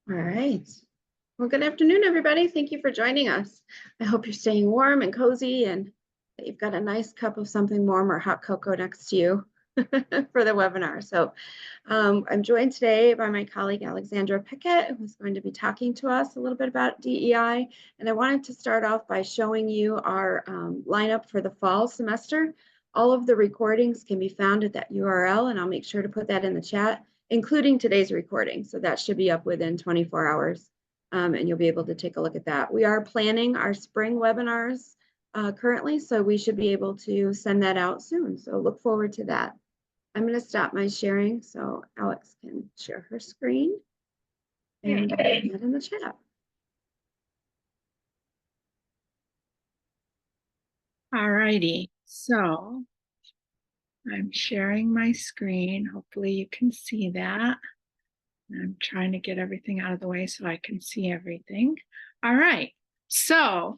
All right. Well, good afternoon, everybody. Thank you for joining us. I hope you're staying warm and cozy and that you've got a nice cup of something warm or hot cocoa next to you for the webinar. So I'm joined today by my colleague, Alexandra Pickett, who's going to be talking to us a little bit about DEI. And I wanted to start off by showing you our lineup for the fall semester. All of the recordings can be found at that URL, and I'll make sure to put that in the chat, including today's recording. So that should be up within 24 hours, and you'll be able to take a look at that. We are planning our spring webinars currently, so we should be able to send that out soon. So look forward to that. I'm going to stop my sharing so Alex can share her screen and put that in the chat. All righty, so I'm sharing my screen. Hopefully you can see that. I'm trying to get everything out of the way so I can see everything. All right, so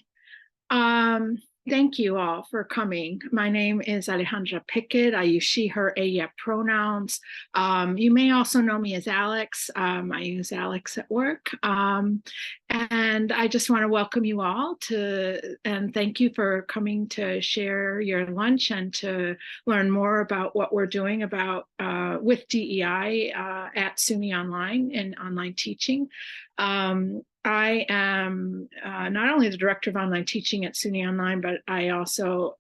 thank you all for coming. My name is Alejandra Pickett. I use she, her, ella pronouns. You may also know me as Alex. I use Alex at work. And I just want to welcome you all and thank you for coming to share your lunch and to learn more about what we're doing with DEI at SUNY Online and online teaching. I am not only the director of online teaching at SUNY Online, but I also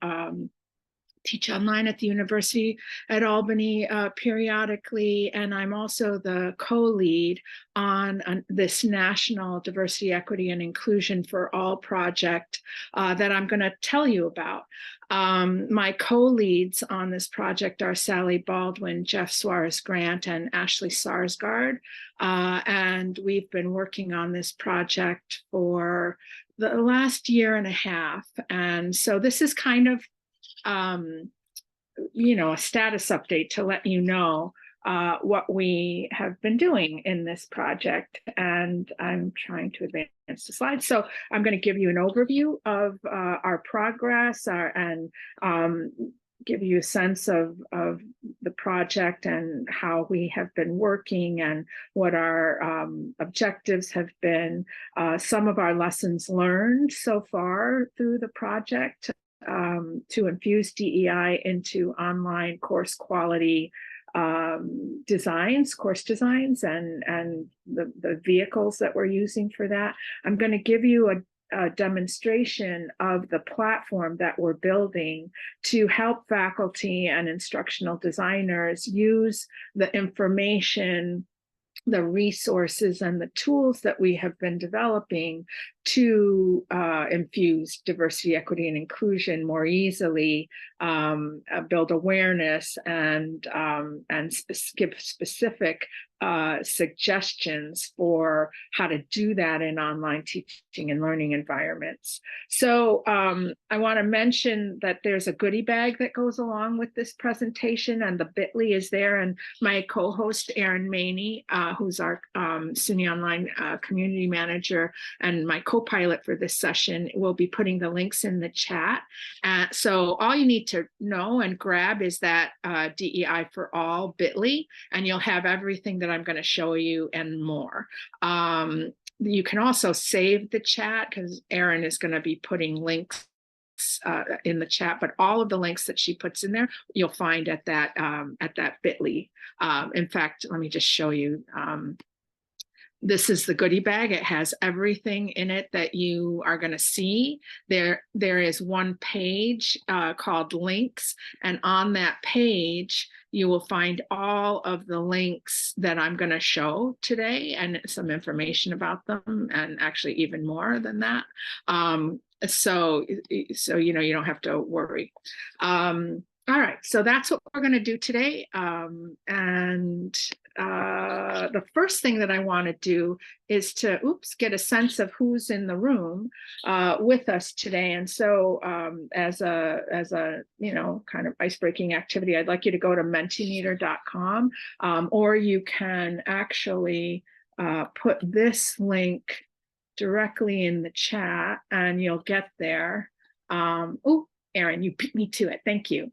teach online at the University at Albany periodically, and I'm also the co-lead on this National Diversity, Equity, and Inclusion for All project that I'm going to tell you about. My co-leads on this project are Sally Baldwin, Jeff Suarez-Grant, and Ashley Sarsgaard, and we've been working on this project for the last year and a half, and so this is kind of a status update to let you know what we have been doing in this project. And I'm trying to advance the slides. So I'm going to give you an overview of our progress and give you a sense of the project and how we have been working and what our objectives have been, some of our lessons learned so far through the project, to infuse DEI into online course quality course designs, and the vehicles that we're using for that. I'm going to give you a demonstration of the platform that we're building to help faculty and instructional designers use the information, the resources, and the tools that we have been developing to infuse diversity, equity, and inclusion more easily, build awareness, and give specific suggestions for how to do that in online teaching and learning environments. So I want to mention that there's a goodie bag that goes along with this presentation, and the bit.ly is there, and my co-host Erin Maney, who's our SUNY Online community manager and my co-pilot for this session, will be putting the links in the chat. So all you need to know and grab is that DEI for All bit.ly, and you'll have everything that I'm going to show you and more. You can also save the chat because Erin is going to be putting links in the chat, but all of the links that she puts in there you'll find at that bit.ly. In fact, let me just show you. This is the goodie bag. It has everything in it that you are going to see. There is one page called links, and on that page you will find all of the links that I'm going to show today and some information about them, and actually even more than that. So you don't have to worry. All right, so that's what we're going to do today. The first thing that I want to do is to get a sense of who's in the room with us today. And so as a kind of ice-breaking activity, I'd like you to go to mentimeter.com, or you can actually put this link directly in the chat and you'll get there. Erin, you beat me to it. Thank you.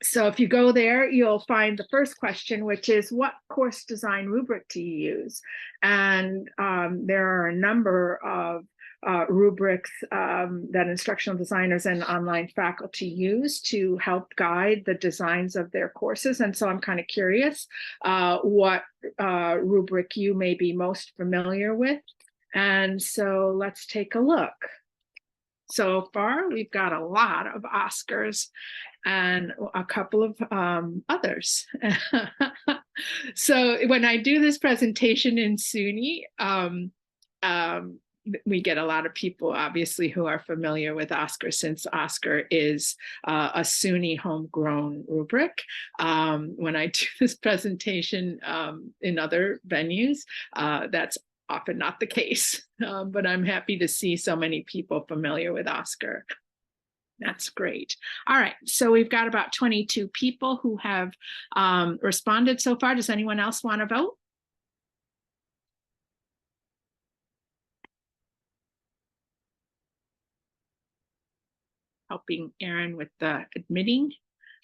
So if you go there, you'll find the first question, which is what course design rubric do you use? And there are a number of rubrics that instructional designers and online faculty use to help guide the designs of their courses. And so I'm kind of curious what rubric you may be most familiar with. And so let's take a look. So far, we've got a lot of Oscars and a couple of others. So when I do this presentation in SUNY, we get a lot of people, obviously, who are familiar with Oscar, since Oscar is a SUNY homegrown rubric. When I do this presentation in other venues, that's often not the case, but I'm happy to see so many people familiar with Oscar. That's great. All right, so we've got about 22 people who have responded so far. Does anyone else want to vote? Helping Erin with the admitting.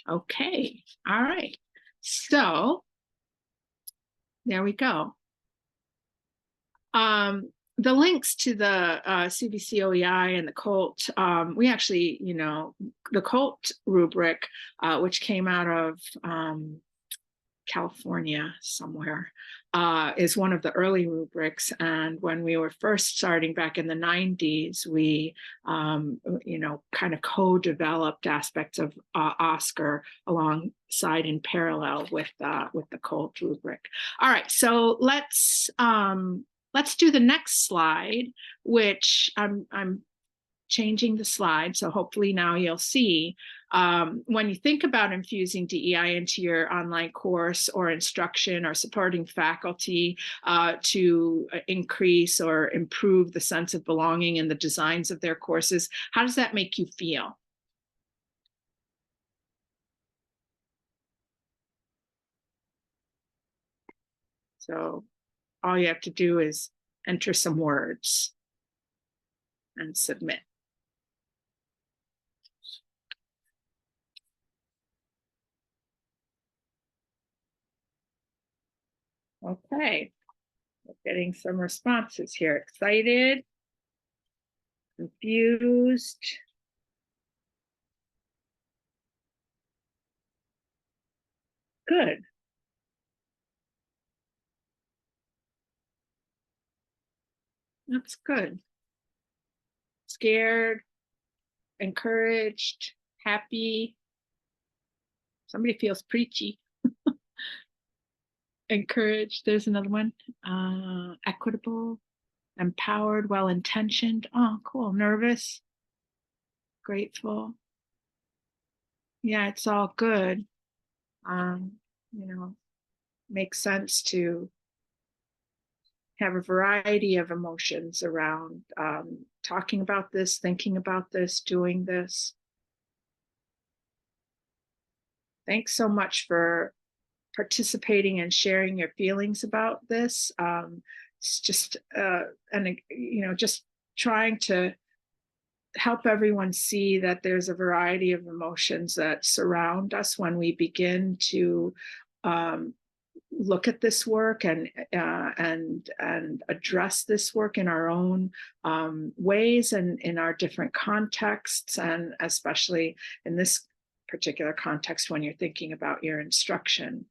Okay, all right. So there we go. The links to the CVC OEI and the COLT, we actually, the COLT rubric, which came out of California somewhere, is one of the early rubrics. And when we were first starting back in the 90s, we, kind of co-developed aspects of Oscar alongside in parallel with the COLT rubric. All right, so let's do the next slide, which I'm changing the slide. So hopefully now you'll see when you think about infusing DEI into your online course or instruction or supporting faculty to increase or improve the sense of belonging in the designs of their courses, how does that make you feel? So all you have to do is enter some words and submit. Okay, we're getting some responses here. Excited, confused. Good. That's good. Scared, encouraged, happy. Somebody feels preachy. Encouraged, there's another one. Equitable, empowered, well-intentioned. Oh, cool. Nervous, grateful. Yeah, it's all good. Makes sense to have a variety of emotions around talking about this, thinking about this, doing this. Thanks so much for participating and sharing your feelings about this. It's just, just trying to help everyone see that there's a variety of emotions that surround us when we begin to look at this work and address this work in our own ways and in our different contexts, and especially in this particular context when you're thinking about your instruction.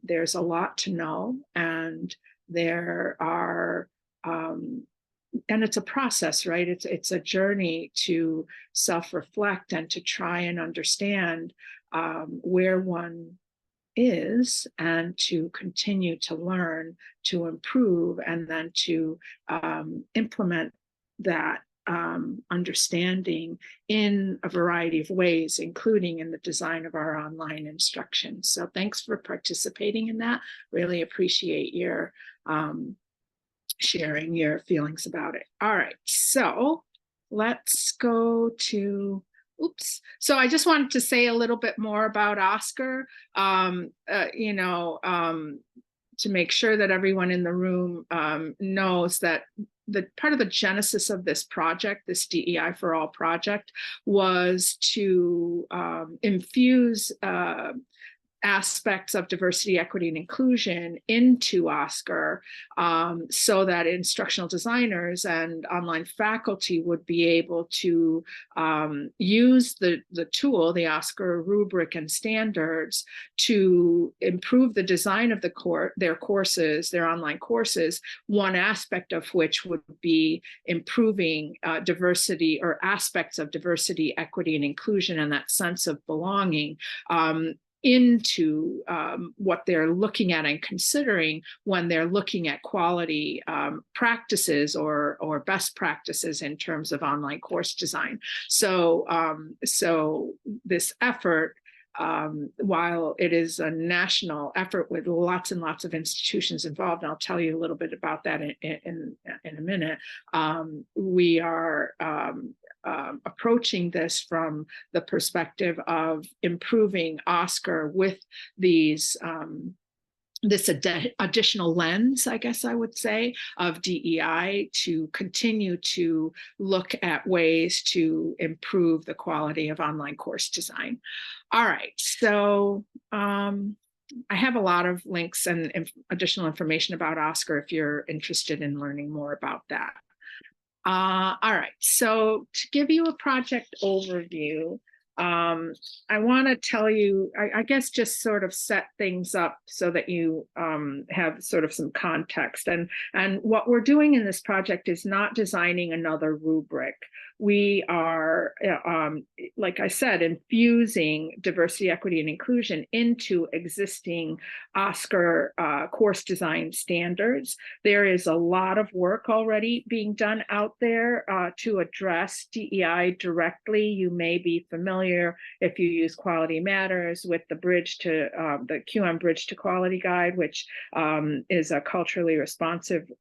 There's a lot to know, and there are and it's a process, right? It's a journey to self-reflect and to try and understand where one is, and to continue to learn, to improve, and then to implement that understanding in a variety of ways, including in the design of our online instruction. So thanks for participating in that. Really appreciate your sharing your feelings about it. All right, so let's go to, so I just wanted to say a little bit more about Oscar, to make sure that everyone in the room knows that the part of the genesis of this project, this DEI for All project, was to infuse aspects of diversity, equity, and inclusion into OSCAR, so that instructional designers and online faculty would be able to use the tool, the OSCAR rubric and standards, to improve the design of their courses, their online courses, one aspect of which would be improving diversity, or aspects of diversity, equity, and inclusion, and that sense of belonging into what they're looking at and considering when they're looking at quality practices or best practices in terms of online course design. So, so this effort, while it is a national effort with lots and lots of institutions involved, and I'll tell you a little bit about that in a minute, we are approaching this from the perspective of improving OSCAR with these this additional lens, I guess I would say, of DEI, to continue to look at ways to improve the quality of online course design. All right, so I have a lot of links and additional information about OSCAR if you're interested in learning more about that. All right, so to give you a project overview, I want to tell you, I guess, just sort of set things up so that you have sort of some context. And what we're doing in this project is not designing another rubric. We are, like I said, infusing diversity, equity, and inclusion into existing OSCAR course design standards. There is a lot of work already being done out there to address DEI directly. You may be familiar, if you use Quality Matters, with the bridge to the QM Bridge to Quality Guide, which is a culturally responsive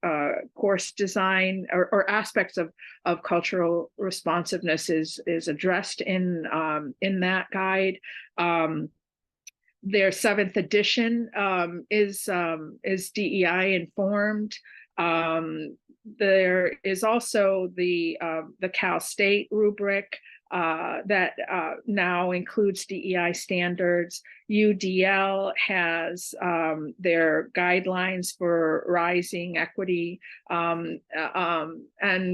course design, or aspects of cultural responsiveness is addressed in that guide. Their 7th edition is DEI informed. There is also the Cal State rubric that now includes DEI standards. UDL has their guidelines for rising equity, and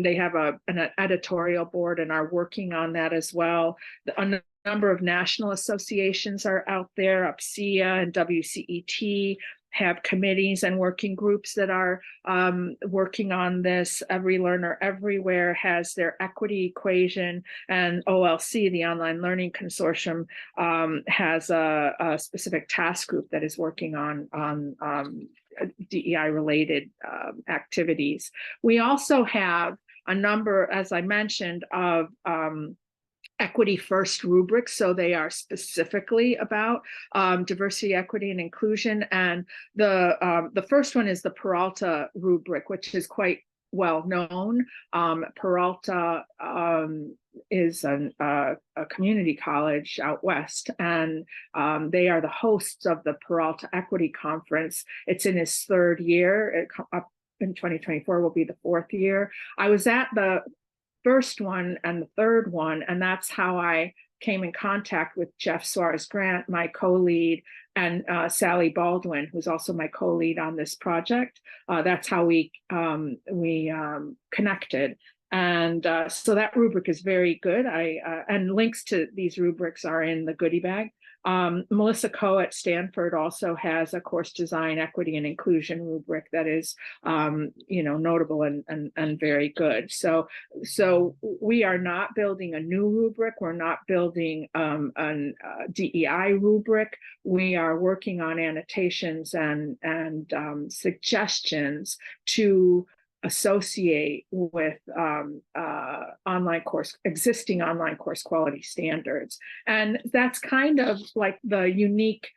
they have an editorial board and are working on that as well. A number of national associations are out there. UPSEA and WCET have committees and working groups that are working on this. Every Learner Everywhere has their equity equation, and OLC, the Online Learning Consortium, has a specific task group that is working on DEI-related activities. We also have a number, as I mentioned, of equity first rubrics, so they are specifically about diversity, equity, and inclusion. And the first one is the Peralta rubric, which is quite well known. Peralta is a community college out west, and they are the hosts of the Peralta Equity Conference. It's in its 3rd year. Up in 2024 will be the 4th year. I was at the first one and the 3rd one, and that's how I came in contact with Jeff Suarez Grant, my co-lead, and Sally Baldwin, who's also my co-lead on this project. That's how we connected. And so that rubric is very good. And links to these rubrics are in the goodie bag. Melissa Coe at Stanford also has a course design, equity, and inclusion rubric that is, notable and very good. So we are not building a new rubric. We're not building a DEI rubric. We are working on annotations and suggestions to associate with existing online course quality standards. And that's kind of like the unique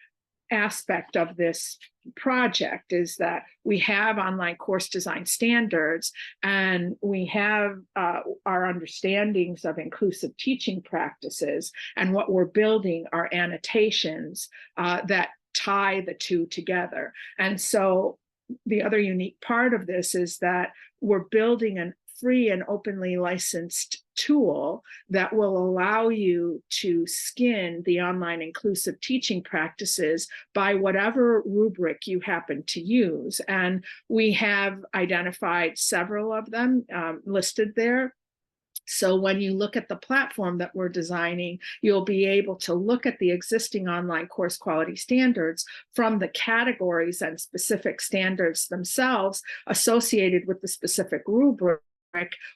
aspect of this project, is that we have online course design standards, and we have our understandings of inclusive teaching practices, and what we're building are annotations that tie the two together. And so the other unique part of this is that we're building a free and openly licensed tool that will allow you to skin the online inclusive teaching practices by whatever rubric you happen to use. And we have identified several of them listed there. So when you look at the platform that we're designing, you'll be able to look at the existing online course quality standards from the categories and specific standards themselves associated with the specific rubric,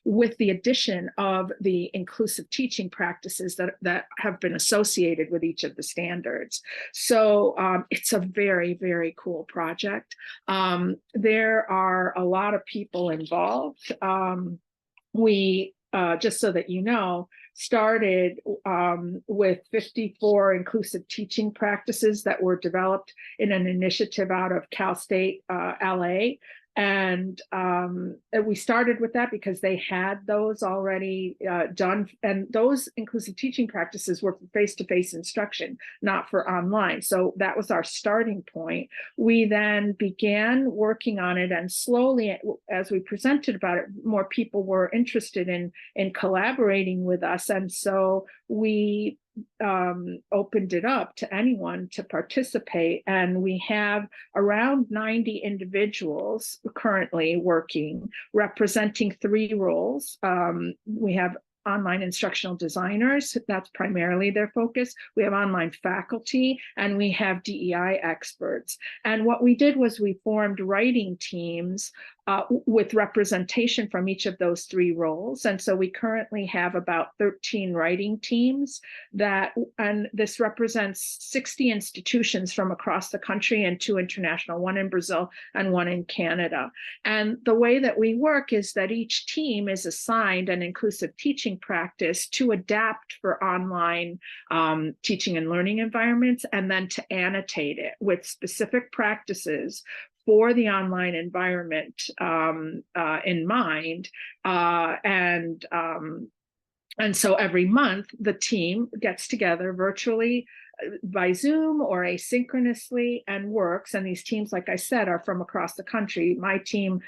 with the addition of the inclusive teaching practices that have been associated with each of the standards. So it's a very, very cool project. There are a lot of people involved. We just so that you know, started with 54 inclusive teaching practices that were developed in an initiative out of Cal State LA. And we started with that because they had those already done. And those inclusive teaching practices were for face-to-face instruction, not for online. So that was our starting point. We then began working on it, and slowly, as we presented about it, more people were interested in collaborating with us. And so we opened it up to anyone to participate, and we have around 90 individuals currently working, representing 3 roles. We have online instructional designers, that's primarily their focus. We have online faculty, and we have DEI experts. And what we did was we formed writing teams with representation from each of those 3 roles. And so we currently have about 13 writing teams and this represents 60 institutions from across the country and 2 international, 1 in Brazil and 1 in Canada. And the way that we work is that each team is assigned an inclusive teaching practice to adapt for online teaching and learning environments, and then to annotate it with specific practices for the online environment in mind. And so every month, the team gets together virtually by Zoom or asynchronously and works. And these teams, like I said, are from across the country. My team,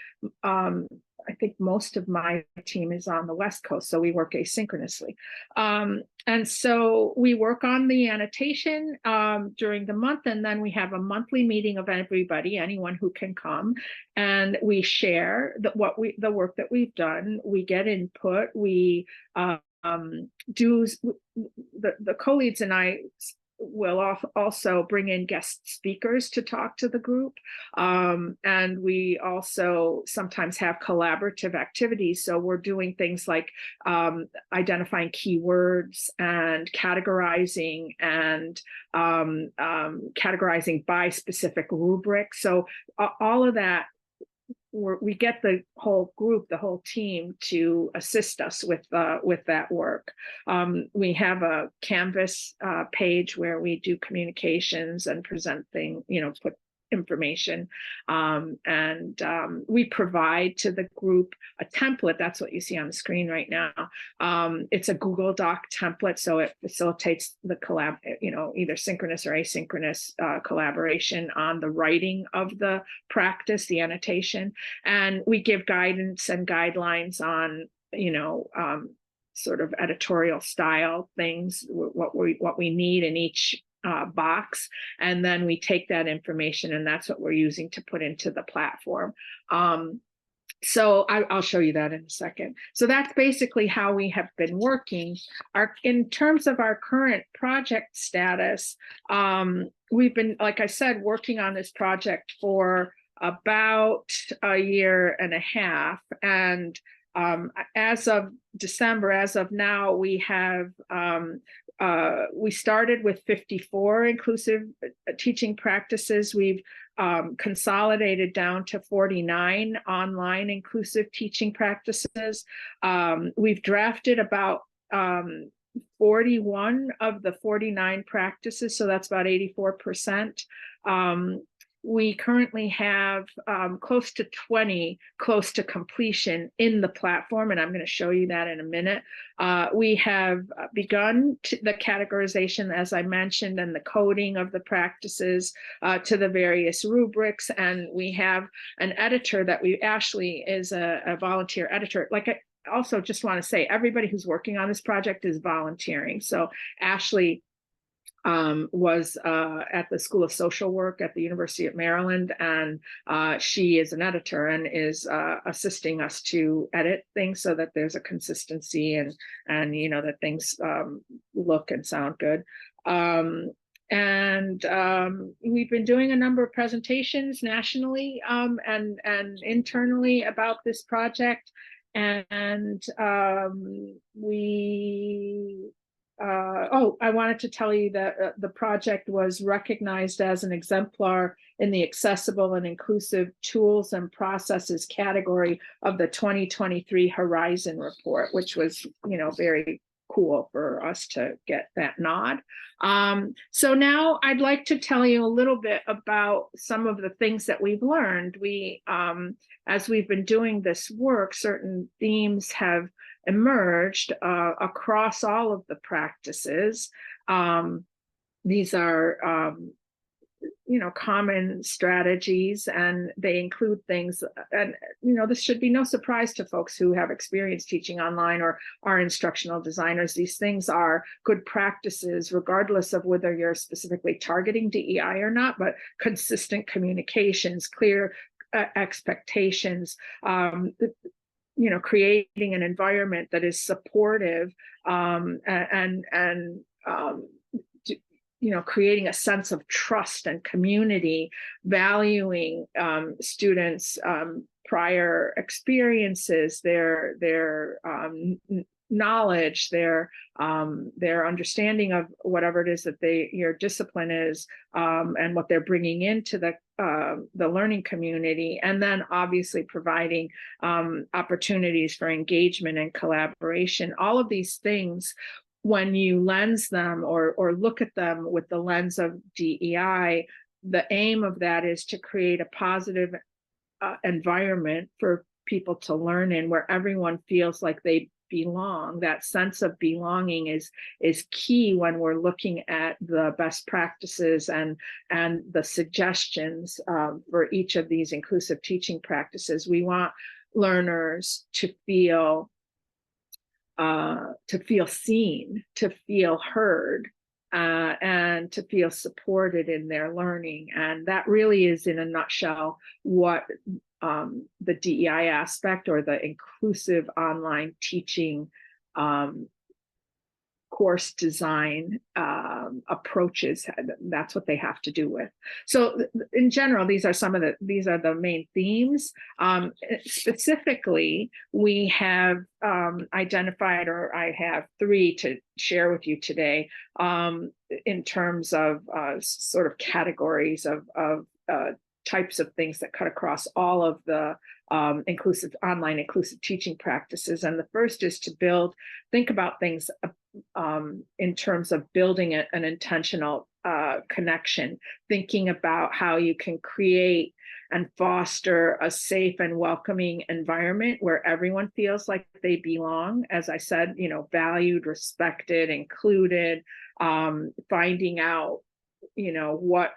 I think most of my team is on the West Coast, so we work asynchronously. And so we work on the annotation during the month, and then we have a monthly meeting of everybody, anyone who can come, and we share the work that we've done. We get input. We do the co-leads, and I will also bring in guest speakers to talk to the group. And we also sometimes have collaborative activities. So we're doing things like identifying keywords and categorizing, and categorizing by specific rubric. So all of that, we get the whole group, the whole team, to assist us with that work. We have a Canvas page where we do communications and present things, put information, and we provide to the group a template. That's what you see on the screen right now. It's a Google Doc template, so it facilitates the either synchronous or asynchronous collaboration on the writing of the practice, the annotation, and we give guidance and guidelines on sort of editorial style things, what we need in each box, and then we take that information, and that's what we're using to put into the platform. So I'll show you that in a second. So that's basically how we have been working. In terms of our current project status, we've been, like I said, working on this project for about a year and a half, and as of December, as of now, we have we started with 54 inclusive teaching practices. We've consolidated down to 49 online inclusive teaching practices. We've drafted about 41 of the 49 practices, so that's about 84%. we currently have close to 20 close to completion in the platform, and I'm going to show you that in a minute. We have begun the categorization, as I mentioned, and the coding of the practices to the various rubrics, and we have an editor that Ashley is a volunteer editor. Like, I also just want to say, everybody who's working on this project is volunteering. So Ashley was at the School of Social Work at the University of Maryland, and she is an editor and is assisting us to edit things so that there's a consistency and that things look and sound good. We've been doing a number of presentations nationally and internally about this project, and I wanted to tell you that the project was recognized as an exemplar in the accessible and inclusive tools and processes category of the 2023 Horizon report, which was, very cool for us to get that nod. So now I'd like to tell you a little bit about some of the things that we've learned. As we've been doing this work, certain themes have emerged across all of the practices. These are common strategies, and they include things, and this should be no surprise to folks who have experience teaching online or are instructional designers. These things are good practices regardless of whether you're specifically targeting DEI or not, but consistent communications, clear expectations, creating an environment that is supportive, creating a sense of trust and community, valuing students' prior experiences, their knowledge, their understanding of whatever it is that your discipline is, and what they're bringing into the learning community, and then obviously providing opportunities for engagement and collaboration. All of these things, when you lens them or look at them with the lens of DEI, the aim of that is to create a positive environment for people to learn in, where everyone feels like they belong. That sense of belonging is key when we're looking at the best practices and the suggestions for each of these inclusive teaching practices. We want learners to feel seen, to feel heard, and to feel supported in their learning. And that really is, in a nutshell, what the DEI aspect, or the inclusive online teaching course design approaches, that's what they have to do with. So in general, these are the main themes. Specifically, we have identified, or I have 3 to share with you today, in terms of sort of categories of types of things that cut across all of the online inclusive teaching practices. And the first is to think about things in terms of building an intentional connection, thinking about how you can create and foster a safe and welcoming environment where everyone feels like they belong. As I said, valued, respected, included, finding out, what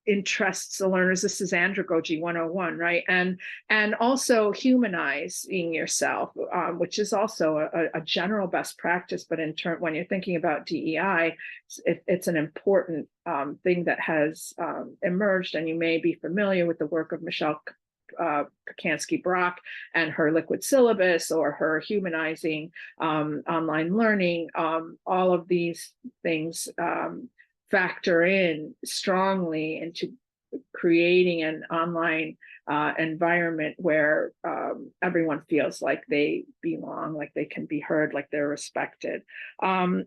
interests the learners. This is andragogy 101, right? And also humanizing yourself, which is also a general best practice, but when you're thinking about DEI, it's an important thing that has emerged. And you may be familiar with the work of Michelle Pacansky-Brock and her liquid syllabus, or her humanizing online learning. All of these things factor in strongly into creating an online environment where everyone feels like they belong, like they can be heard, like they're respected.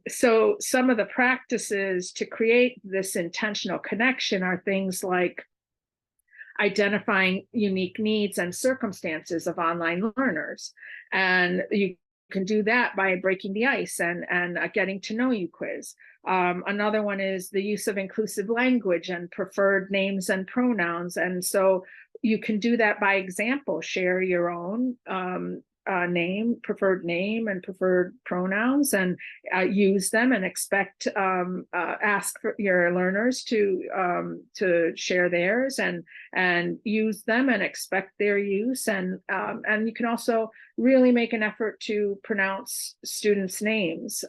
So some of the practices to create this intentional connection are things like identifying unique needs and circumstances of online learners. And you can do that by breaking the ice and a getting to know you quiz. Another one is the use of inclusive language and preferred names and pronouns. And so you can do that by example, share your own preferred name and preferred pronouns, and use them, and expect ask for your learners to share theirs and use them and expect their use, and you can also really make an effort to pronounce students' names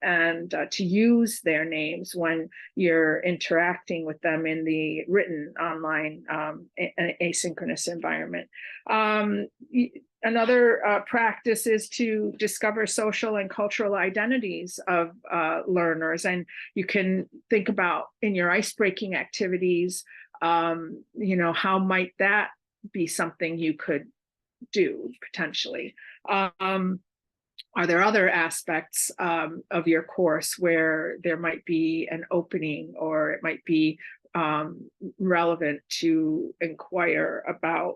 and to use their names when you're interacting with them in the written online asynchronous environment. Another practice is to discover social and cultural identities of learners. And you can think about in your ice-breaking activities, how might that be something you could do potentially? Are there other aspects of your course where there might be an opening, or it might be relevant to inquire about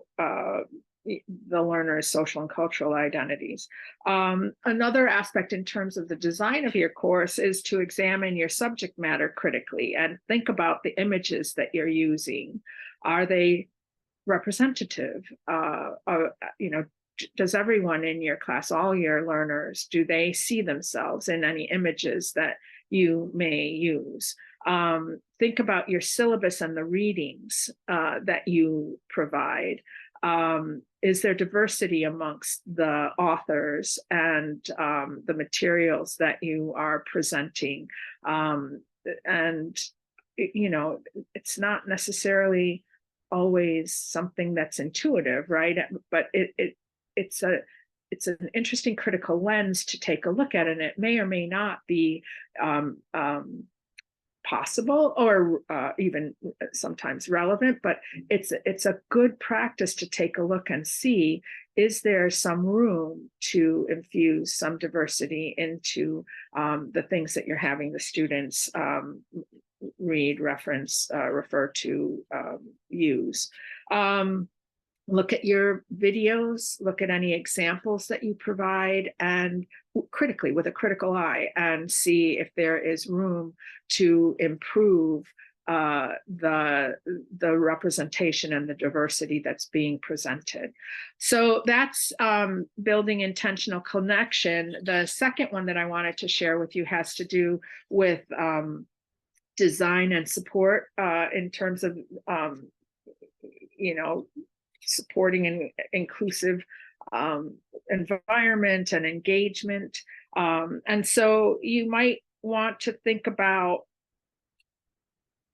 the learner's social and cultural identities? Another aspect in terms of the design of your course is to examine your subject matter critically and think about the images that you're using. Are they representative? Does everyone in your class, all your learners, do they see themselves in any images that you may use? Think about your syllabus and the readings that you provide. Is there diversity amongst the authors and the materials that you are presenting? It's not necessarily always something that's intuitive, right? But it's an interesting critical lens to take a look at, and it may or may not be possible or even sometimes relevant, but it's a good practice to take a look and see, is there some room to infuse some diversity into the things that you're having the students read, reference, refer to, use. Look at your videos, look at any examples that you provide, and critically, with a critical eye, and see if there is room to improve the representation and the diversity that's being presented. So that's building intentional connection. The second one that I wanted to share with you has to do with design and support in terms of supporting an inclusive environment and engagement. And so you might want to think about,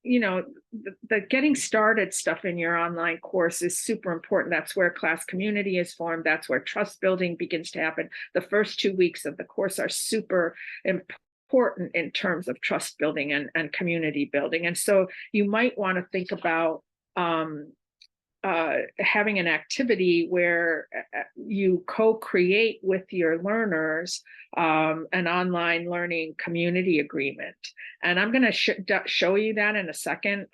the getting started stuff in your online course is super important. That's where class community is formed. That's where trust building begins to happen. The first 2 weeks of the course are super important in terms of trust building and community building. And so you might want to think about having an activity where you co-create with your learners an online learning community agreement. And I'm going to show you that in a second.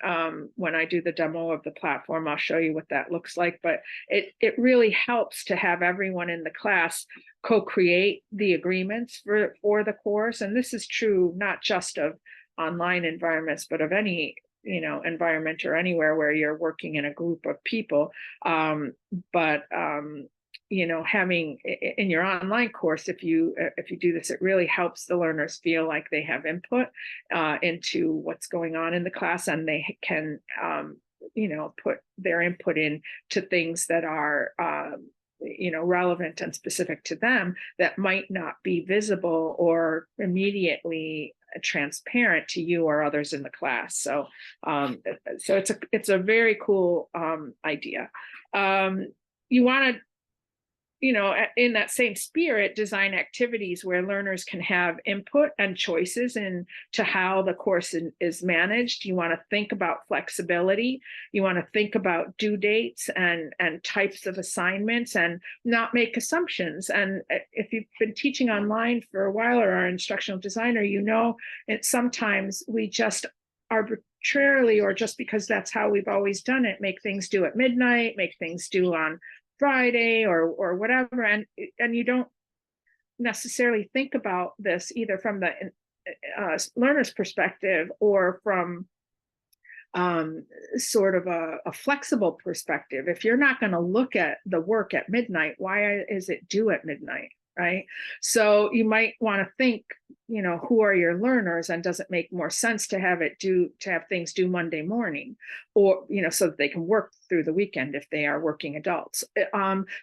When I do the demo of the platform, I'll show you what that looks like. But it really helps to have everyone in the class co-create the agreements for the course. And this is true not just of online environments, but of any environment or anywhere where you're working in a group of people. Having in your online course, if you do this, it really helps the learners feel like they have input into what's going on in the class, and they can put their input in to things that are relevant and specific to them that might not be visible or immediately transparent to you or others in the class. So it's a very cool idea. You want to, in that same spirit, design activities where learners can have input and choices into how the course is managed. You want to think about flexibility. You want to think about due dates and types of assignments, and not make assumptions. And if you've been teaching online for a while or are an instructional designer, sometimes we just arbitrarily, or just because that's how we've always done it, make things due at midnight, make things due on Friday or whatever, and you don't necessarily think about this either from the learner's perspective or from sort of a flexible perspective. If you're not going to look at the work at midnight, why is it due at midnight? Right. So you might want to think, who are your learners, and does it make more sense to have things due Monday morning, or, so that they can work through the weekend if they are working adults.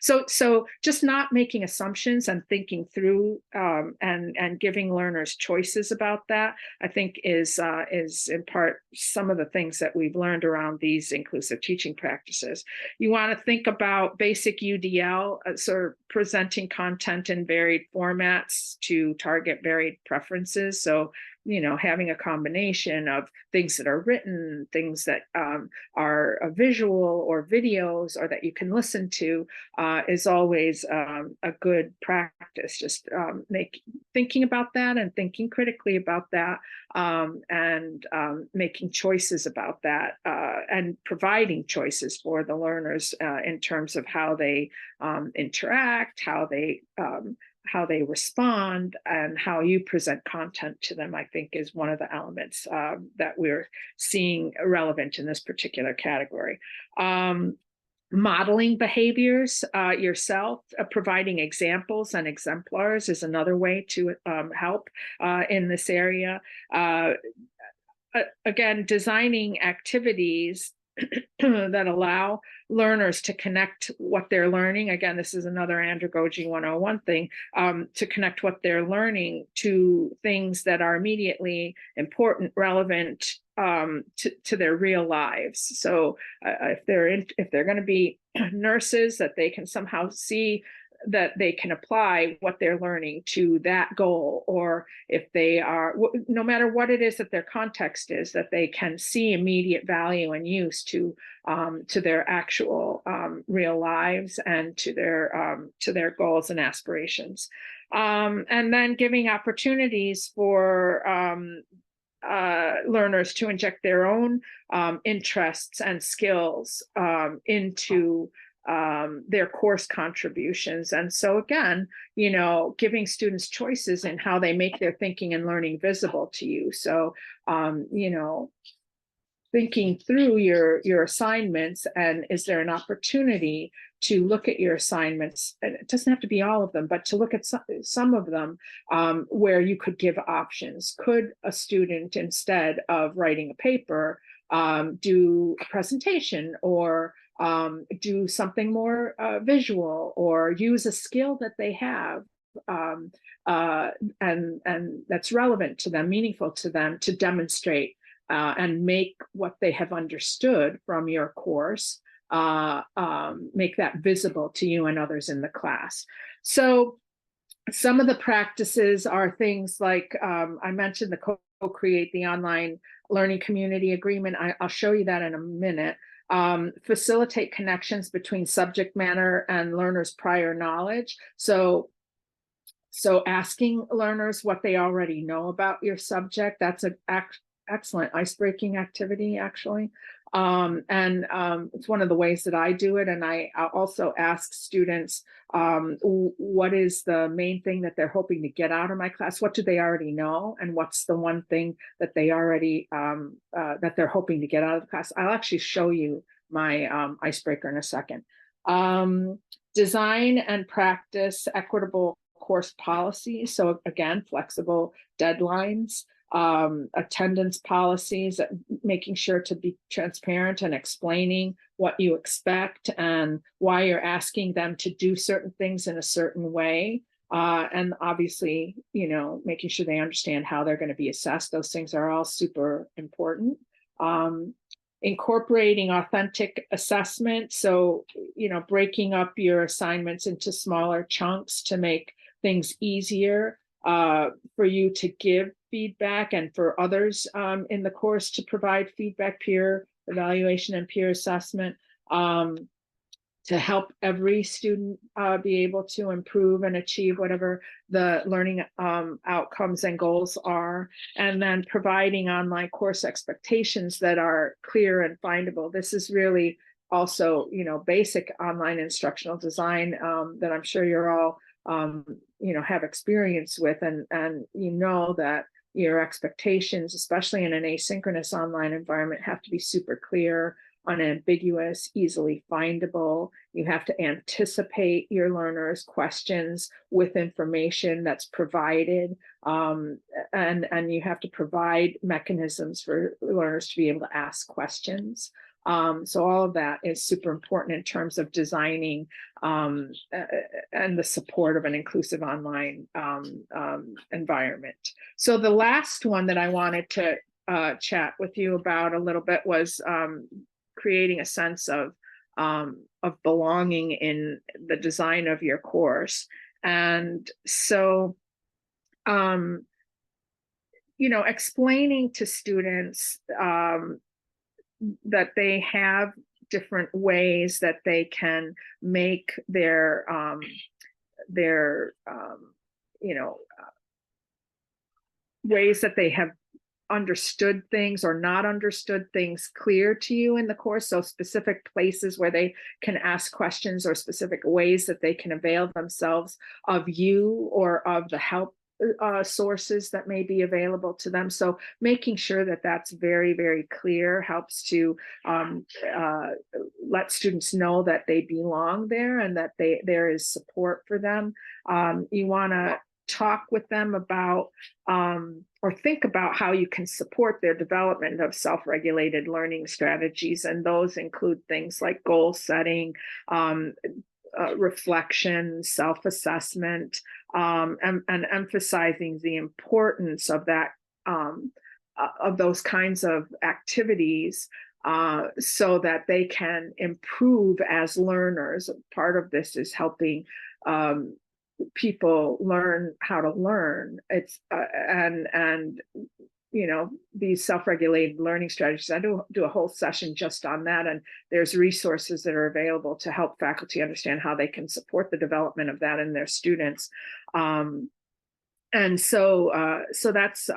So just not making assumptions and thinking through and giving learners choices about that, I think is in part some of the things that we've learned around these inclusive teaching practices. You want to think about basic UDL, sort of presenting content in varied formats to target varied preferences. So, having a combination of things that are written, things that are visual or videos, or that you can listen to, is always a good practice. Just thinking about that and thinking critically about that, and making choices about that, and providing choices for the learners in terms of how they interact, how they respond, and how you present content to them, I think is one of the elements that we're seeing relevant in this particular category. Modeling behaviors yourself, providing examples and exemplars is another way to help in this area. Again, designing activities that allow learners to connect what they're learning. Again, this is another Andragogy 101 thing, to connect what they're learning to things that are immediately important, relevant to their real lives. So if they're going to be nurses, that they can somehow see that they can apply what they're learning to that goal, or if they are, no matter what it is that their context is, that they can see immediate value and use to their actual real lives and to their goals and aspirations. And then giving opportunities for learners to inject their own interests and skills into their course contributions. And so again, giving students choices in how they make their thinking and learning visible to you. So, thinking through your assignments, and is there an opportunity to look at your assignments, and it doesn't have to be all of them, but to look at some of them where you could give options. Could a student, instead of writing a paper, do a presentation, or do something more visual, or use a skill that they have and that's relevant to them, meaningful to them, to demonstrate and make what they have understood from your course, make that visible to you and others in the class. So some of the practices are things like, I mentioned the co-create the online learning community agreement. I'll show you that in a minute. Facilitate connections between subject matter and learners' prior knowledge. So asking learners what they already know about your subject, that's an excellent icebreaking activity, actually. It's one of the ways that I do it. And I also ask students, what is the main thing that they're hoping to get out of my class? What do they already know? And what's the one thing that they already, that they're hoping to get out of the class? I'll actually show you my icebreaker in a second. Design and practice equitable course policies. So again, flexible deadlines. Attendance policies, making sure to be transparent and explaining what you expect and why you're asking them to do certain things in a certain way. And obviously, making sure they understand how they're going to be assessed. Those things are all super important. Incorporating authentic assessment. So, breaking up your assignments into smaller chunks to make things easier for you to give feedback, and for others in the course to provide feedback, peer evaluation and peer assessment, to help every student be able to improve and achieve whatever the learning outcomes and goals are. And then providing online course expectations that are clear and findable. This is really also, basic online instructional design that I'm sure you're all have experience with, and you know that your expectations, especially in an asynchronous online environment, have to be super clear, unambiguous, easily findable. You have to anticipate your learners' questions with information that's provided, and you have to provide mechanisms for learners to be able to ask questions. So all of that is super important in terms of designing and the support of an inclusive online environment. So the last one that I wanted to chat with you about a little bit was creating a sense of belonging in the design of your course. And so, explaining to students that they have different ways that they can make their ways that they have understood things or not understood things clear to you in the course. So specific places where they can ask questions, or specific ways that they can avail themselves of you or of the help sources that may be available to them. So making sure that that's very, very clear helps to let students know that they belong there and that there is support for them. You want to talk with them about or think about how you can support their development of self-regulated learning strategies. And those include things like goal setting, reflection, self-assessment, and emphasizing the importance of that, of those kinds of activities, so that they can improve as learners. Part of this is helping people learn how to learn. It's and these self-regulated learning strategies. I do a whole session just on that, and there's resources that are available to help faculty understand how they can support the development of that in their students. And so that's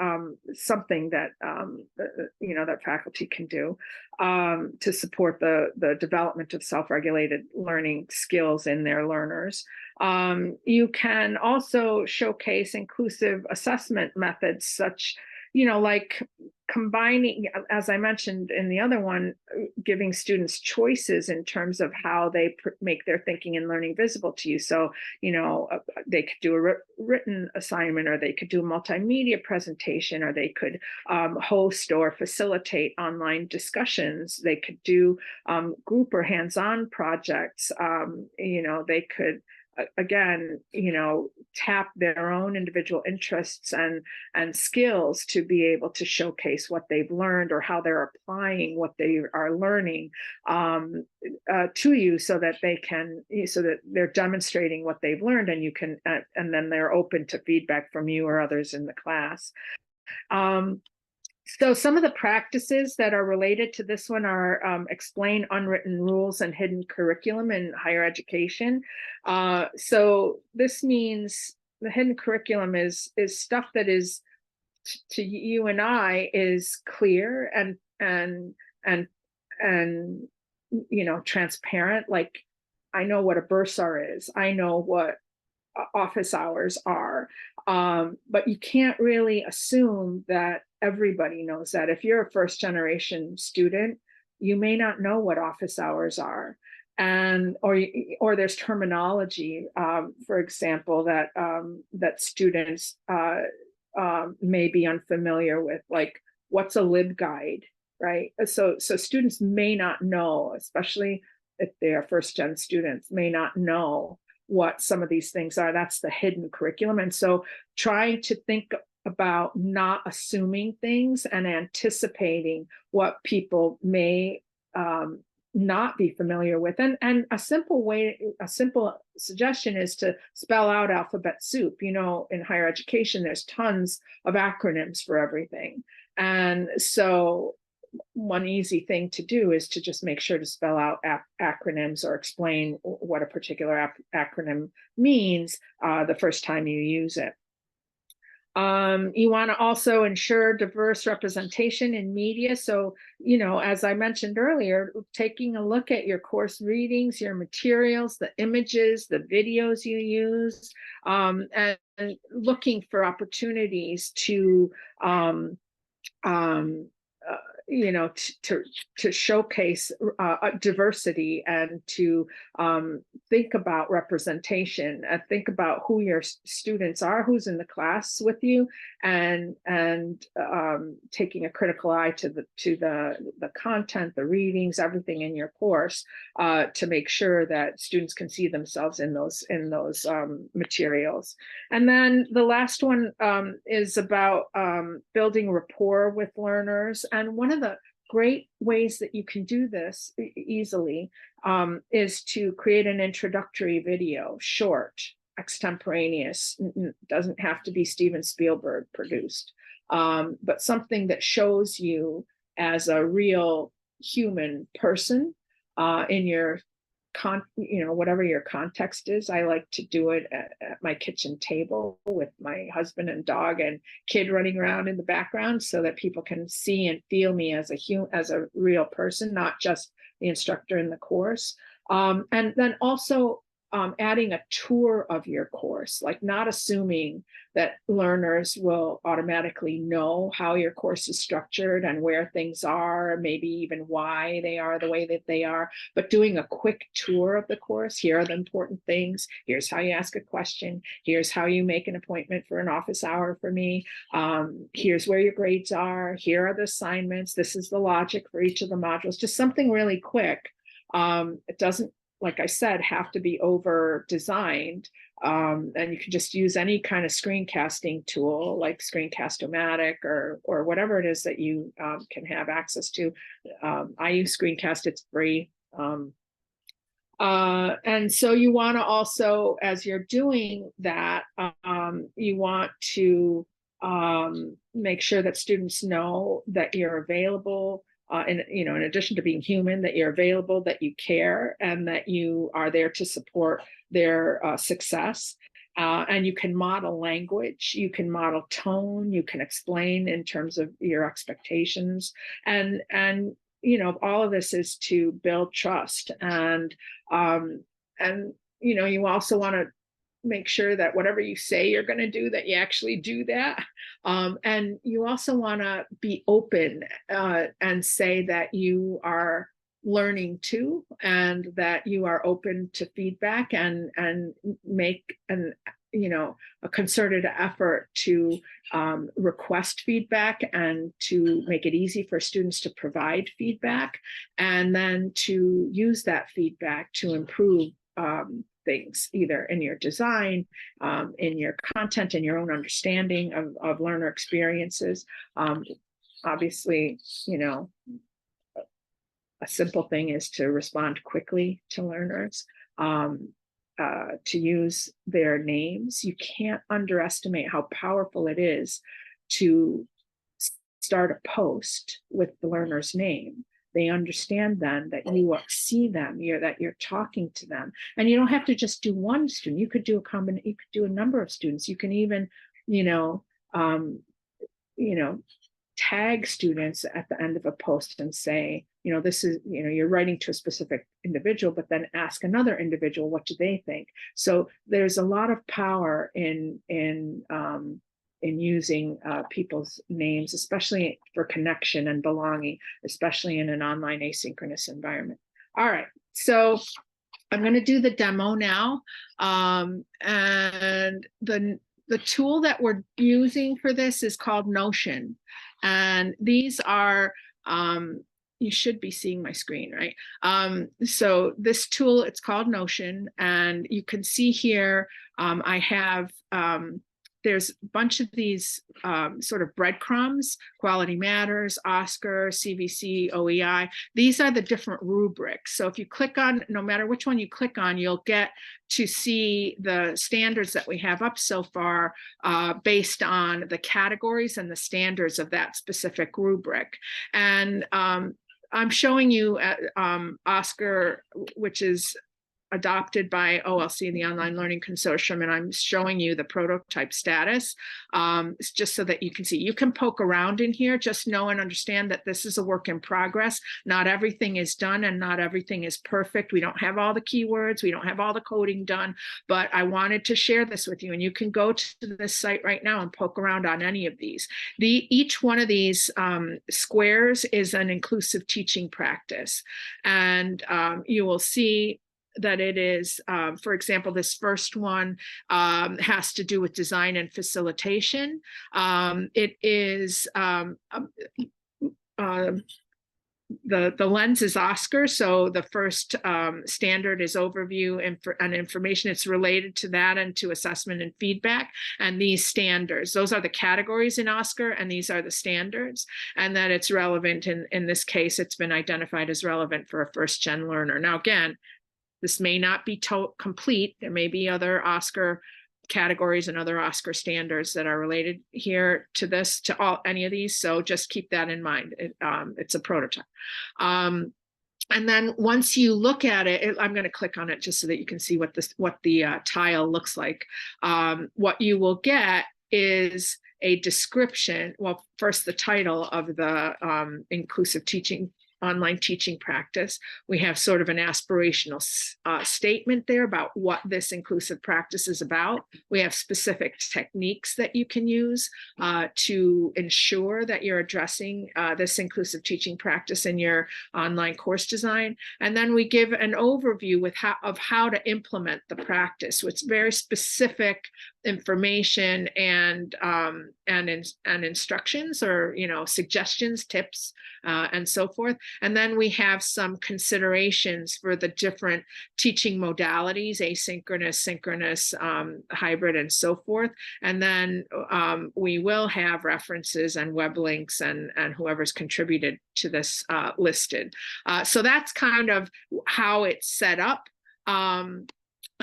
something that that faculty can do to support the development of self-regulated learning skills in their learners. You can also showcase inclusive assessment methods, such like combining, as I mentioned in the other one, giving students choices in terms of how they make their thinking and learning visible to you. So, they could do a written assignment, or they could do a multimedia presentation, or they could host or facilitate online discussions. They could do group or hands-on projects. They could, again, tap their own individual interests and skills to be able to showcase what they've learned, or how they're applying what they are learning to you, so that they're demonstrating what they've learned, and you can, and then they're open to feedback from you or others in the class. So some of the practices that are related to this one are explain unwritten rules and hidden curriculum in higher education. So this means the hidden curriculum is stuff that is to you and I is clear and transparent. Like, I know what a bursar is. I know what office hours are, but you can't really assume that everybody knows that. If you're a first generation student, you may not know what office hours are, and or there's terminology, for example, that students may be unfamiliar with, like what's a LibGuide, right? So students may not know, especially if they are first gen students, may not know what some of these things are. That's the hidden curriculum. And so trying to think about not assuming things and anticipating what people may not be familiar with. And a simple suggestion is to spell out alphabet soup. In higher education, there's tons of acronyms for everything. And so one easy thing to do is to just make sure to spell out acronyms, or explain what a particular acronym means the first time you use it. You want to also ensure diverse representation in media. So, as I mentioned earlier, taking a look at your course readings, your materials, the images, the videos you use, and looking for opportunities to um, uh, to showcase diversity, and to think about representation, and think about who your students are, who's in the class with you, and taking a critical eye to the content, the readings, everything in your course, to make sure that students can see themselves in those materials. And then the last one is about building rapport with learners. And one of the great ways that you can do this easily is to create an introductory video, short, extemporaneous. Doesn't have to be Steven Spielberg produced, but something that shows you as a real human person in your whatever your context is. I like to do it at my kitchen table with my husband and dog and kid running around in the background, so that people can see and feel me as a real person, not just the instructor in the course. And then also adding a tour of your course, like not assuming that learners will automatically know how your course is structured and where things are, maybe even why they are the way that they are, but doing a quick tour of the course. Here are the important things. Here's how you ask a question. Here's how you make an appointment for an office hour for me. Here's where your grades are. Here are the assignments. This is the logic for each of the modules. Just something really quick. It doesn't, like I said, have to be over designed. And you can just use any kind of screencasting tool like Screencast-O-Matic or whatever it is that you can have access to. I use Screencast, it's free. And so you want to also, as you're doing that, you want to make sure that students know that you're available. In addition to being human, that you're available, that you care, and that you are there to support their success. And you can model language, you can model tone, you can explain in terms of your expectations, and all of this is to build trust. And you also want to make sure that whatever you say you're going to do, that you actually do that. And you also want to be open and say that you are learning too, and that you are open to feedback, and make a concerted effort to request feedback, and to make it easy for students to provide feedback, and then to use that feedback to improve things, either in your design, in your content, in your own understanding of learner experiences. Obviously, a simple thing is to respond quickly to learners, to use their names. You can't underestimate how powerful it is to start a post with the learner's name. They understand then that you see them, that you're talking to them, and you don't have to just do one student. You could do you could do a number of students. You can even, tag students at the end of a post and say, this is, you're writing to a specific individual, but then ask another individual, what do they think? So there's a lot of power in using people's names, especially for connection and belonging, especially in an online asynchronous environment. All right, so I'm going to do the demo now. And the tool that we're using for this is called Notion. And these are, you should be seeing my screen, right? So this tool, it's called Notion, and you can see here, I have, there's a bunch of these sort of breadcrumbs: Quality Matters, Oscar, CVC, OEI. These are the different rubrics. So if you click on, no matter which one you click on, you'll get to see the standards that we have up so far based on the categories and the standards of that specific rubric. And I'm showing you Oscar, which is adopted by OLC, the Online Learning Consortium, and I'm showing you the prototype status, just so that you can see. You can poke around in here, just know and understand that this is a work in progress. Not everything is done and not everything is perfect. We don't have all the keywords, we don't have all the coding done, but I wanted to share this with you, and you can go to this site right now and poke around on any of these. Each one of these squares is an inclusive teaching practice, and you will see that it is, for example, this first one has to do with design and facilitation. It is the lens is Oscar, so the first standard is overview and information. It's related to that and to assessment and feedback. And these standards, those are the categories in Oscar, and these are the standards. And that it's relevant, in this case, it's been identified as relevant for a first-gen learner. Now, again, this may not be complete. There may be other Oscar categories and other Oscar standards that are related here to this, to any of these. So just keep that in mind. It's a prototype. And then once you look at it, I'm going to click on it just so that you can see what the tile looks like. What you will get is a description. Well, first the title of the inclusive teaching online teaching practice. We have sort of an aspirational statement there about what this inclusive practice is about. We have specific techniques that you can use to ensure that you're addressing this inclusive teaching practice in your online course design. And then we give an overview of how to implement the practice with very specific information and instructions, or suggestions, tips, and so forth. And then we have some considerations for the different teaching modalities: asynchronous, synchronous, hybrid, and so forth. And then we will have references and web links and whoever's contributed to this listed. So that's kind of how it's set up.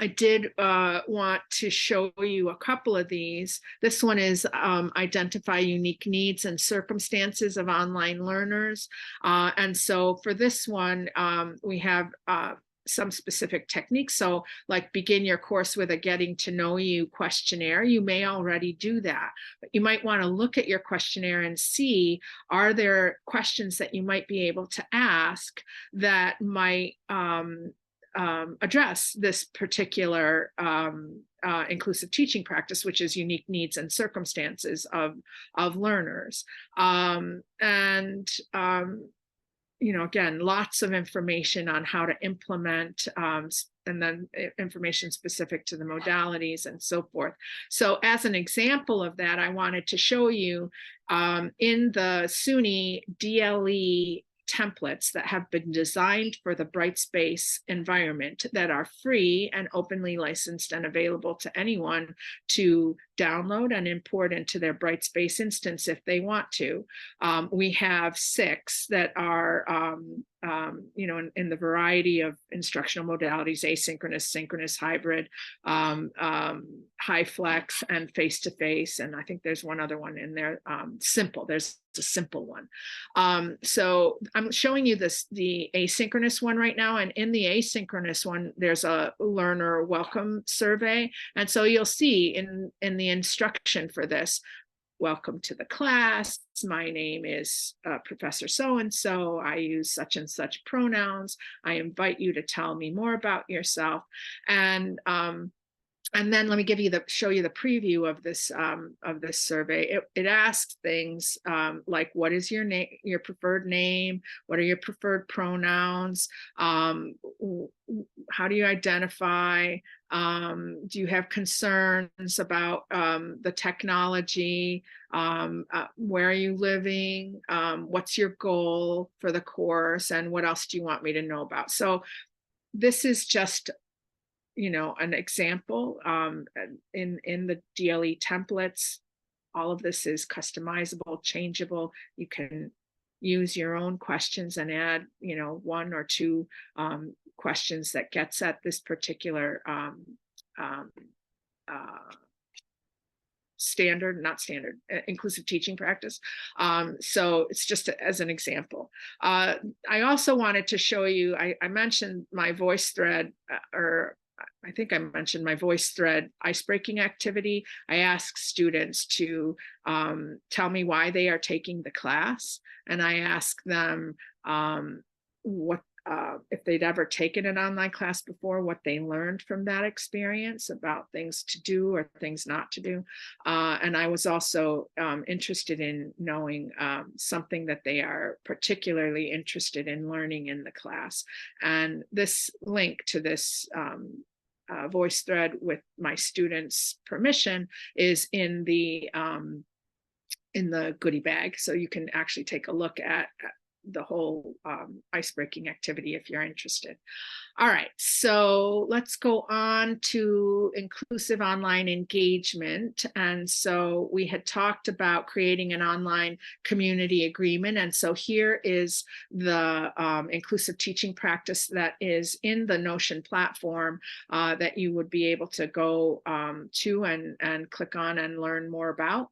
I did want to show you a couple of these. This one is identify unique needs and circumstances of online learners. And so for this one, we have some specific techniques. So like begin your course with a getting to know you questionnaire. You may already do that, but you might want to look at your questionnaire and see, are there questions that you might be able to ask that might address this particular inclusive teaching practice, which is unique needs and circumstances of learners. Again, lots of information on how to implement, and then information specific to the modalities and so forth. So as an example of that, I wanted to show you in the SUNY DLE templates that have been designed for the Brightspace environment, that are free and openly licensed and available to anyone to download and import into their Brightspace instance if they want to. We have 6 that are in the variety of instructional modalities: asynchronous, synchronous, hybrid, high flex, and face-to-face. And I think there's one other one in there, simple. There's a simple one. So I'm showing you the asynchronous one right now. And in the asynchronous one, there's a learner welcome survey. And so you'll see in the instruction for this: welcome to the class. My name is Professor so-and-so. I use such and such pronouns. I invite you to tell me more about yourself. And then let me show you the preview of this survey. It asks things like, what is your name, your preferred name? What are your preferred pronouns? How do you identify? Do you have concerns about the technology? Where are you living? What's your goal for the course? And what else do you want me to know about? So this is just an example. In the DLE templates, all of this is customizable, changeable. You can use your own questions and add, 1 or 2 questions that gets at this particular inclusive teaching practice. So it's just as an example. I also wanted to show you, I mentioned my voice thread, or I think I mentioned my voice thread icebreaking activity. I ask students to tell me why they are taking the class, and I ask them what if they'd ever taken an online class before, what they learned from that experience about things to do or things not to do. And I was also interested in knowing something that they are particularly interested in learning in the class. And this link to this voice thread with my students' permission is in the goodie bag. So you can actually take a look at the whole icebreaking activity if you're interested. All right, so let's go on to inclusive online engagement. And so we had talked about creating an online community agreement. And so here is the inclusive teaching practice that is in the Notion platform that you would be able to go to and click on and learn more about.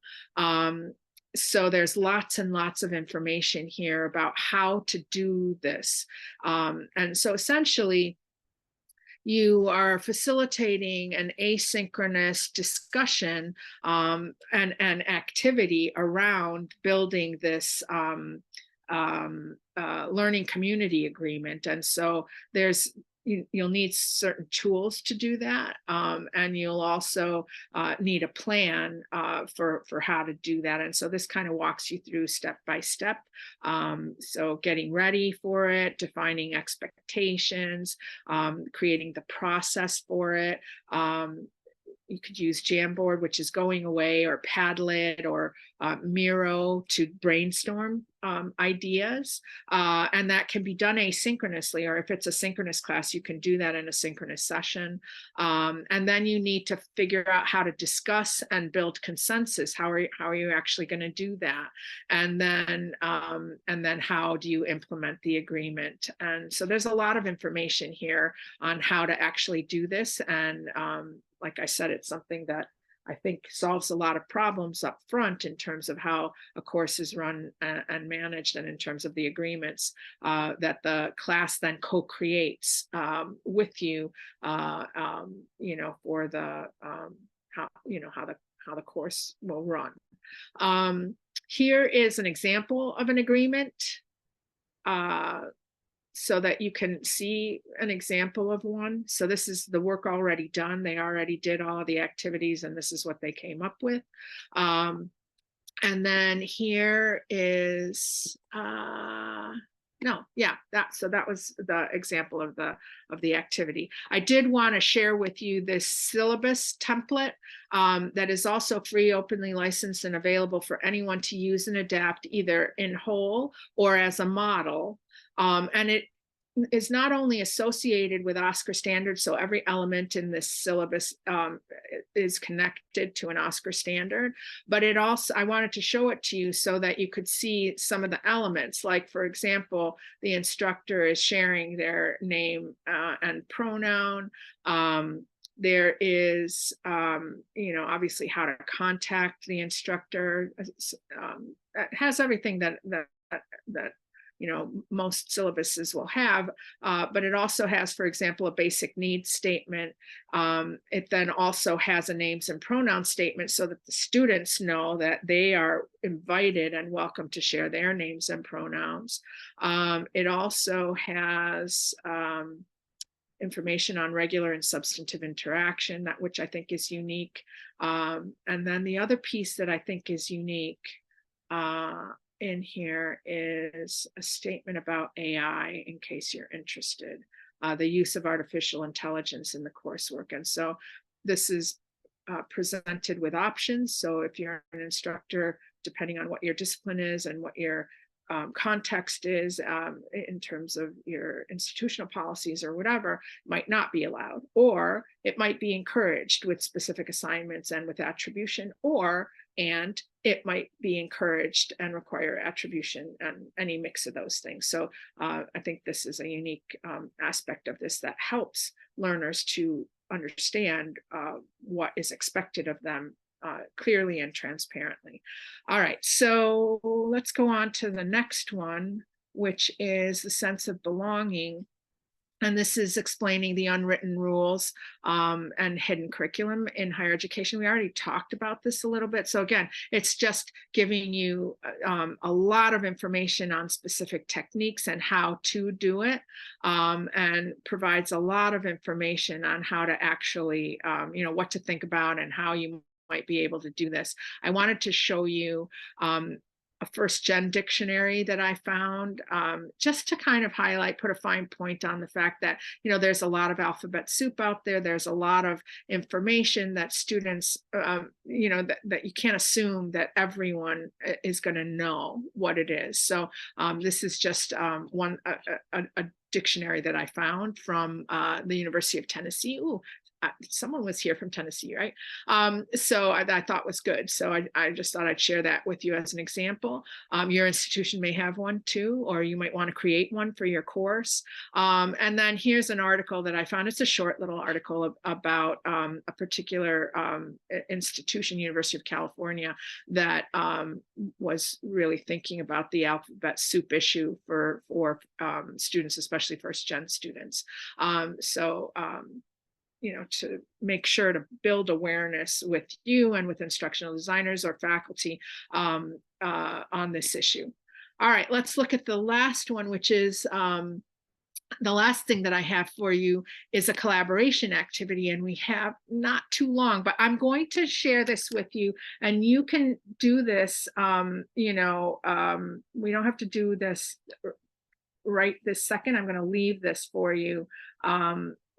So there's lots and lots of information here about how to do this. And so essentially, you are facilitating an asynchronous discussion and activity around building this learning community agreement. And so you'll need certain tools to do that, and you'll also need a plan for how to do that. And so this kind of walks you through step by step. So getting ready for it, defining expectations, creating the process for it. You could use Jamboard, which is going away, or Padlet, or Miro to brainstorm ideas. And that can be done asynchronously, or if it's a synchronous class, you can do that in a synchronous session. And then you need to figure out how to discuss and build consensus. How are you actually going to do that? And then how do you implement the agreement? And so there's a lot of information here on how to actually do this. And like I said, it's something that I think solves a lot of problems up front in terms of how a course is run and managed, and in terms of the agreements that the class then co-creates with you, for the how the course will run. Here is an example of an agreement, so that you can see an example of one. So this is the work already done. They already did all of the activities, and this is what they came up with. And then here is, so that was the example of the activity. I did want to share with you this syllabus template that is also free, openly licensed, and available for anyone to use and adapt either in whole or as a model. And it is not only associated with OSCAR standards, so every element in this syllabus is connected to an OSCAR standard, but it also, I wanted to show it to you so that you could see some of the elements. Like, for example, the instructor is sharing their name and pronoun. There is, obviously how to contact the instructor. It has everything that most syllabuses will have, but it also has, for example, a basic needs statement. It then also has a names and pronouns statement so that the students know that they are invited and welcome to share their names and pronouns. It also has information on regular and substantive interaction, which I think is unique. And then the other piece that I think is unique in here is a statement about AI, in case you're interested, the use of artificial intelligence in the coursework. And so this is presented with options. So if you're an instructor, depending on what your discipline is and what your context is in terms of your institutional policies or whatever, might not be allowed, or it might be encouraged with specific assignments and with attribution, and it might be encouraged and require attribution and any mix of those things. So I think this is a unique aspect of this that helps learners to understand what is expected of them clearly and transparently. All right, so let's go on to the next one, which is the sense of belonging. And this is explaining the unwritten rules and hidden curriculum in higher education. We already talked about this a little bit. So again, it's just giving you a lot of information on specific techniques and how to do it, and provides a lot of information on how to actually, what to think about and how you might be able to do this. I wanted to show you a first gen dictionary that I found, just to kind of highlight, put a fine point on the fact that, there's a lot of alphabet soup out there. There's a lot of information that students, that you can't assume that everyone is going to know what it is. So this is just a dictionary that I found from the University of Tennessee. Ooh, someone was here from Tennessee, right? So I thought was good. So I just thought I'd share that with you as an example. Your institution may have one too, or you might want to create one for your course. And then here's an article that I found. It's a short little article about a particular institution, University of California, that was really thinking about the alphabet soup issue for students, especially first gen students. To make sure to build awareness with you and with instructional designers or faculty on this issue. All right, let's look at the last one, which is the last thing that I have for you is a collaboration activity, and we have not too long, but I'm going to share this with you, and you can do this. We don't have to do this right this second. I'm going to leave this for you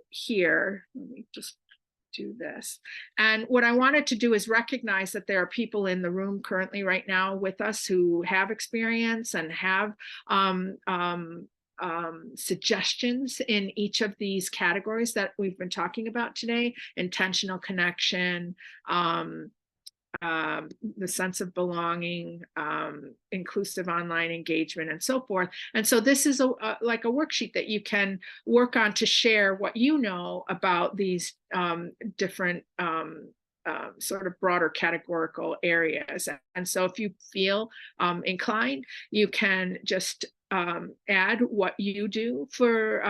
here. Let me just do this. And what I wanted to do is recognize that there are people in the room currently right now with us who have experience and have suggestions in each of these categories that we've been talking about today: intentional connection, the sense of belonging, inclusive online engagement, and so forth. And so this is like a worksheet that you can work on to share what you know about these different sort of broader categorical areas. And so if you feel inclined, you can just add what you do for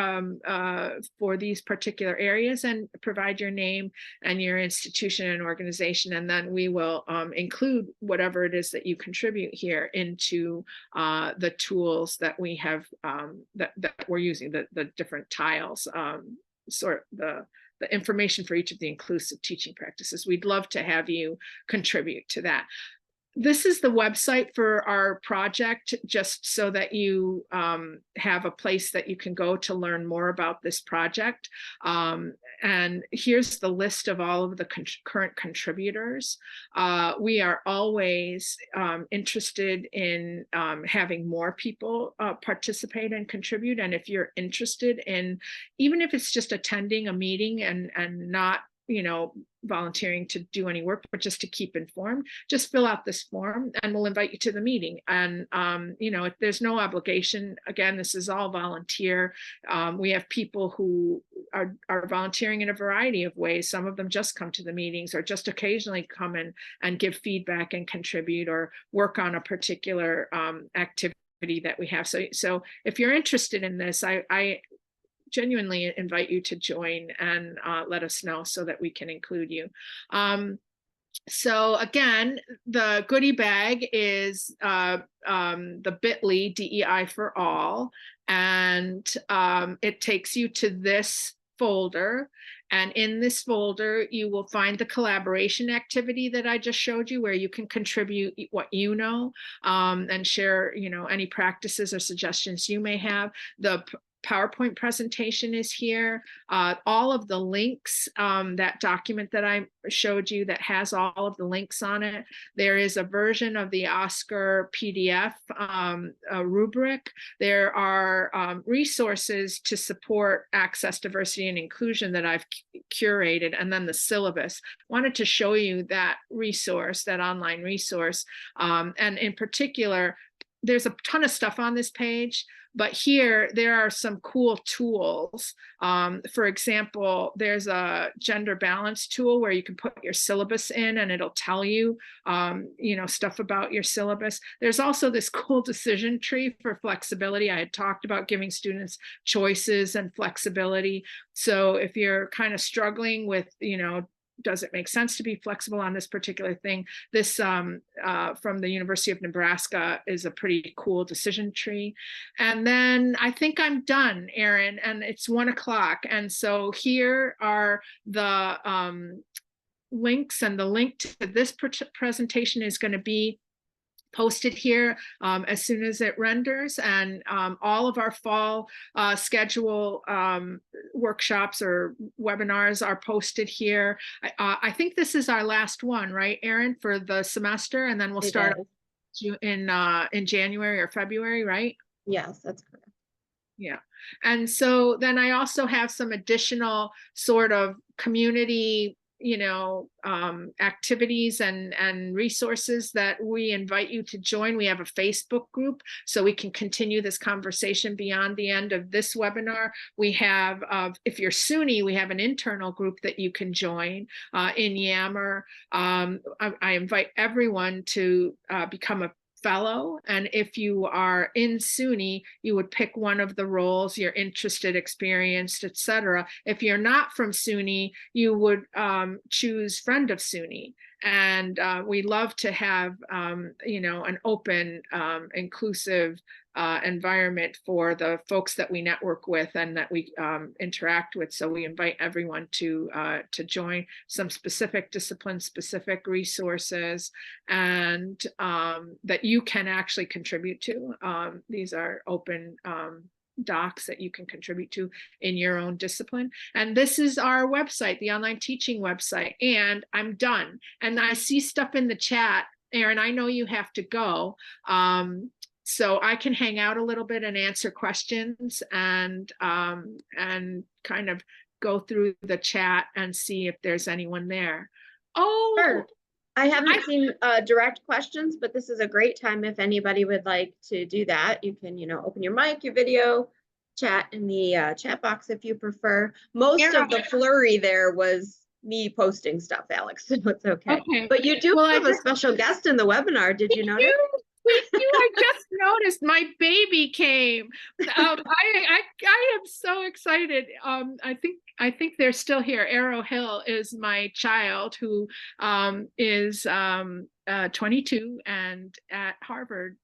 these particular areas and provide your name and your institution and organization, and then we will include whatever it is that you contribute here into the tools that we have that we're using, the different tiles, the information for each of the inclusive teaching practices. We'd love to have you contribute to that. This is the website for our project, just so that you have a place that you can go to learn more about this project. And here's the list of all of the current contributors. We are always interested in having more people participate and contribute. And if you're interested in, even if it's just attending a meeting and not volunteering to do any work, but just to keep informed, just fill out this form and we'll invite you to the meeting. And, there's no obligation. Again, this is all volunteer. We have people who are volunteering in a variety of ways. Some of them just come to the meetings or just occasionally come in and give feedback and contribute or work on a particular activity that we have. So if you're interested in this, I genuinely invite you to join and let us know so that we can include you. So again, the goodie bag is the bit.ly DEI for all, and it takes you to this folder. And in this folder, you will find the collaboration activity that I just showed you, where you can contribute what you know and share, any practices or suggestions you may have. The PowerPoint presentation is here. All of the links, that document that I showed you that has all of the links on it. There is a version of the Oscar PDF rubric. There are resources to support access, diversity, and inclusion that I've curated, and then the syllabus. Wanted to show you that resource, that online resource, and in particular, there's a ton of stuff on this page, but here there are some cool tools. For example, there's a gender balance tool where you can put your syllabus in and it'll tell you, stuff about your syllabus. There's also this cool decision tree for flexibility. I had talked about giving students choices and flexibility. So if you're kind of struggling with, does it make sense to be flexible on this particular thing? This from the University of Nebraska is a pretty cool decision tree. And then I think I'm done, Erin, and it's 1 o'clock. And so here are the links, and the link to this presentation is going to be posted here as soon as it renders, and all of our fall schedule workshops or webinars are posted here. I think this is our last one, right, Erin, for the semester, and then we'll start in January or February, right? Yes, that's correct. Yeah. And so then I also have some additional sort of community activities and resources that we invite you to join. We have a Facebook group, so we can continue this conversation beyond the end of this webinar. We have, if you're SUNY, we have an internal group that you can join in Yammer. I invite everyone to become a fellow, and if you are in SUNY, you would pick one of the roles you're interested, experienced, etc. If you're not from SUNY, you would choose friend of SUNY. And we love to have an open, inclusive environment for the folks that we network with and that we interact with. So we invite everyone to join some specific discipline, specific resources, and that you can actually contribute to. These are open docs that you can contribute to in your own discipline. And this is our website, the online teaching website. And I'm done. And I see stuff in the chat. Erin, I know you have to go. So I can hang out a little bit and answer questions and kind of go through the chat and see if there's anyone there. Oh, sure. I haven't seen direct questions, but this is a great time if anybody would like to do that. You can, open your mic, your video, chat in the chat box if you prefer. Most of the flurry there was me posting stuff, Alex, so it's okay. But you do have a special guest in the webinar. Did you notice? I just noticed my baby came. I am so excited. I think they're still here. Arrow Hill is my child who is 22 and at Harvard